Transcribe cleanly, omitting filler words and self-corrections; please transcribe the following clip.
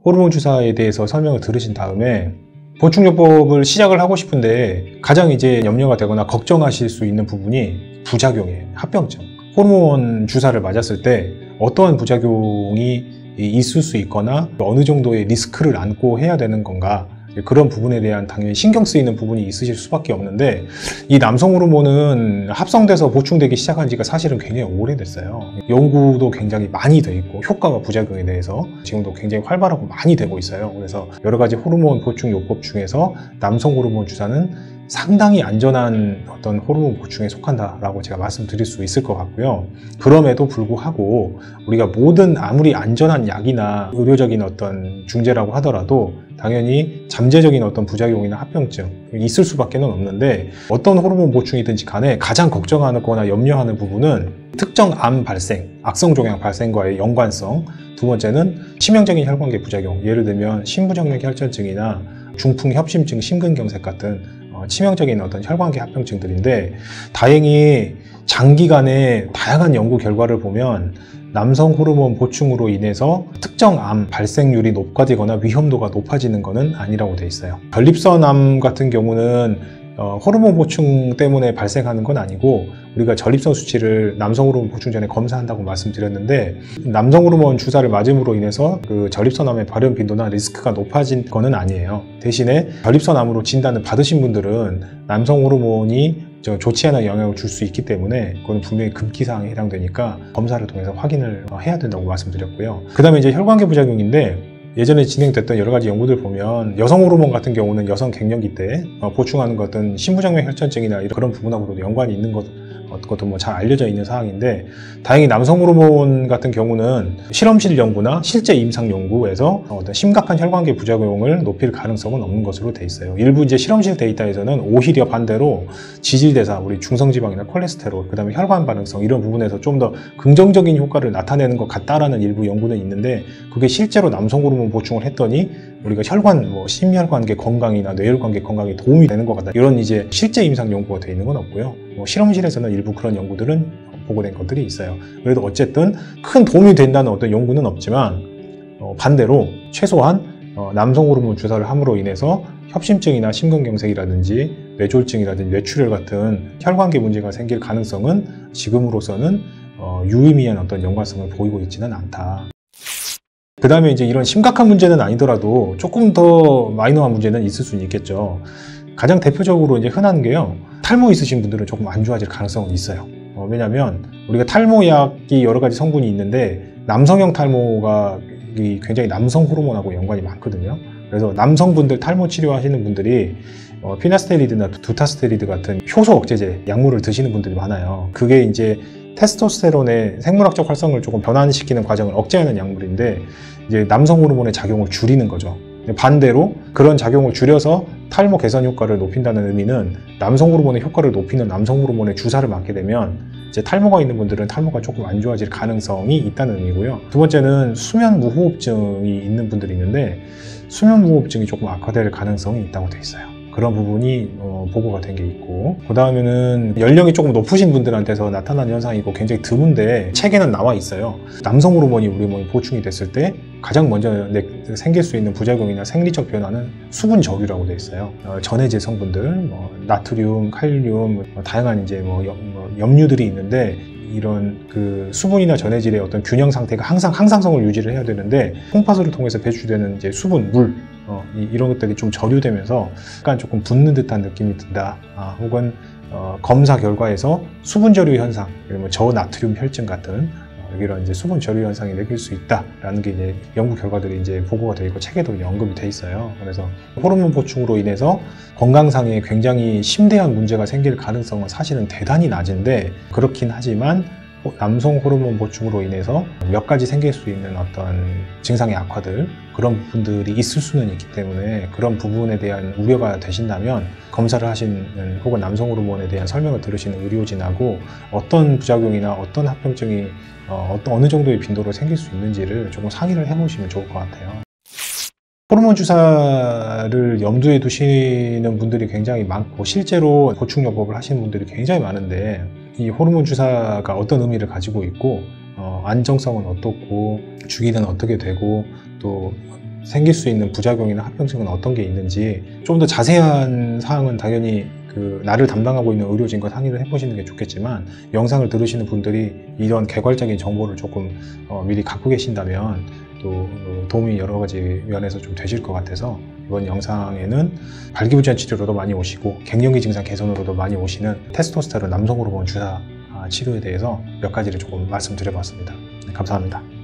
호르몬 주사에 대해서 설명을 들으신 다음에 보충요법을 시작을 하고 싶은데 가장 이제 염려가 되거나 걱정하실 수 있는 부분이 부작용이에요. 합병증. 호르몬 주사를 맞았을 때 어떠한 부작용이 있을 수 있거나 어느 정도의 리스크를 안고 해야 되는 건가, 그런 부분에 대한 당연히 신경 쓰이는 부분이 있으실 수밖에 없는데, 이 남성 호르몬은 합성돼서 보충되기 시작한 지가 사실은 굉장히 오래됐어요. 연구도 굉장히 많이 돼 있고 효과와 부작용에 대해서 지금도 굉장히 활발하고 많이 되고 있어요. 그래서 여러 가지 호르몬 보충 요법 중에서 남성 호르몬 주사는 상당히 안전한 어떤 호르몬 보충에 속한다라고 제가 말씀드릴 수 있을 것 같고요. 그럼에도 불구하고 우리가 모든 아무리 안전한 약이나 의료적인 어떤 중재라고 하더라도 당연히 잠재적인 어떤 부작용이나 합병증 있을 수밖에 없는데, 어떤 호르몬 보충이든지 간에 가장 걱정하거나 염려하는 부분은 특정 암 발생, 악성 종양 발생과의 연관성, 두 번째는 치명적인 혈관계 부작용, 예를 들면 심부정맥 혈전증이나 중풍 협심증, 심근경색 같은 치명적인 어떤 혈관계 합병증들인데, 다행히 장기간의 다양한 연구 결과를 보면 남성 호르몬 보충으로 인해서 특정 암 발생률이 높아지거나 위험도가 높아지는 것은 아니라고 돼 있어요. 전립선암 같은 경우는 호르몬 보충 때문에 발생하는 건 아니고, 우리가 전립선 수치를 남성 호르몬 보충 전에 검사한다고 말씀드렸는데, 남성 호르몬 주사를 맞음으로 인해서 그 전립선암의 발현 빈도나 리스크가 높아진 거는 아니에요. 대신에 전립선암으로 진단을 받으신 분들은 남성 호르몬이 좋지 않은 영향을 줄 수 있기 때문에 그건 분명히 금기사항에 해당되니까 검사를 통해서 확인을 해야 된다고 말씀드렸고요. 그 다음에 이제 혈관계 부작용인데, 예전에 진행됐던 여러 가지 연구들 보면 여성 호르몬 같은 경우는 여성 갱년기 때 보충하는 것은 심부정맥 혈전증이나 그런 부분하고도 연관이 있는 것도 뭐 잘 알려져 있는 사항인데, 다행히 남성 호르몬 같은 경우는 실험실 연구나 실제 임상 연구에서 어떤 심각한 혈관계 부작용을 높일 가능성은 없는 것으로 돼 있어요. 일부 이제 실험실 데이터에서는 오히려 반대로 지질대사, 우리 중성지방이나 콜레스테롤, 그 다음에 혈관 반응성 이런 부분에서 좀 더 긍정적인 효과를 나타내는 것 같다라는 일부 연구는 있는데, 그게 실제로 남성 호르몬 보충을 했더니 우리가 혈관, 심혈관계 건강이나 뇌혈관계 건강에 도움이 되는 것 같다, 이런 이제 실제 임상 연구가 되어 있는 건 없고요. 실험실에서는 일부 그런 연구들은 보고된 것들이 있어요. 그래도 어쨌든 큰 도움이 된다는 어떤 연구는 없지만, 반대로 최소한 남성 호르몬 주사를 함으로 인해서 협심증이나 심근경색이라든지 뇌졸중이라든지 뇌출혈 같은 혈관계 문제가 생길 가능성은 지금으로서는 유의미한 어떤 연관성을 보이고 있지는 않다. 그 다음에 이제 이런 심각한 문제는 아니더라도 조금 더 마이너한 문제는 있을 수는 있겠죠. 가장 대표적으로 이제 흔한 게요, 탈모 있으신 분들은 조금 안 좋아질 가능성은 있어요. 왜냐하면 우리가 탈모약이 여러 가지 성분이 있는데, 남성형 탈모가 굉장히 남성 호르몬하고 연관이 많거든요. 그래서 남성분들 탈모 치료하시는 분들이 피나스테리드나 두타스테리드 같은 효소 억제제 약물을 드시는 분들이 많아요. 그게 이제 테스토스테론의 생물학적 활성을 조금 변환시키는 과정을 억제하는 약물인데, 이제 남성 호르몬의 작용을 줄이는 거죠. 반대로 그런 작용을 줄여서 탈모 개선 효과를 높인다는 의미는 남성 호르몬의 효과를 높이는 남성 호르몬의 주사를 맞게 되면 이제 탈모가 있는 분들은 탈모가 조금 안 좋아질 가능성이 있다는 의미고요. 두 번째는 수면 무호흡증이 있는 분들이 있는데, 수면 무호흡증이 조금 악화될 가능성이 있다고 돼 있어요. 그런 부분이 보고가 된 게 있고, 그 다음에는 연령이 조금 높으신 분들한테서 나타나는 현상이고 굉장히 드문데 책에는 나와 있어요. 남성 호르몬이 우리 몸에 보충이 됐을 때 가장 먼저 생길 수 있는 부작용이나 생리적 변화는 수분 저류라고 돼 있어요. 전해질 성분들, 나트륨, 칼륨, 다양한 이제 염류들이 있는데, 이런 그 수분이나 전해질의 어떤 균형 상태가 항상 항상성을 유지를 해야 되는데, 콩팥을 통해서 배출되는 이제 수분, 물, 이런 것들이 좀 저류되면서 약간 조금 붓는 듯한 느낌이 든다, 혹은 검사 결과에서 수분 저류 현상, 저나트륨 혈증 같은 이런 이제 수분 저류 현상이 느낄 수 있다라는 게 이제 연구 결과들이 이제 보고가 되어 있고 책에도 언급이 돼 있어요. 그래서 호르몬 보충으로 인해서 건강상에 굉장히 심대한 문제가 생길 가능성은 사실은 대단히 낮은데, 그렇긴 하지만 남성 호르몬 보충으로 인해서 몇 가지 생길 수 있는 어떤 증상의 악화들, 그런 부분들이 있을 수는 있기 때문에 그런 부분에 대한 우려가 되신다면 검사를 하시는, 혹은 남성 호르몬에 대한 설명을 들으시는 의료진하고 어떤 부작용이나 어떤 합병증이 어느 정도의 빈도로 생길 수 있는지를 조금 상의를 해보시면 좋을 것 같아요. 호르몬 주사를 염두에 두시는 분들이 굉장히 많고, 실제로 보충요법을 하시는 분들이 굉장히 많은데, 이 호르몬 주사가 어떤 의미를 가지고 있고, 안정성은 어떻고, 주기는 어떻게 되고, 또 생길 수 있는 부작용이나 합병증은 어떤 게 있는지 좀 더 자세한 사항은 당연히 그 나를 담당하고 있는 의료진과 상의를 해보시는 게 좋겠지만, 영상을 들으시는 분들이 이런 개괄적인 정보를 조금 미리 갖고 계신다면 또 도움이 여러 가지 면에서 좀 되실 것 같아서, 이번 영상에는 발기부전 치료로도 많이 오시고 갱년기 증상 개선으로도 많이 오시는 테스토스테론 남성 호르몬 주사 치료에 대해서 몇 가지를 조금 말씀드려봤습니다. 감사합니다.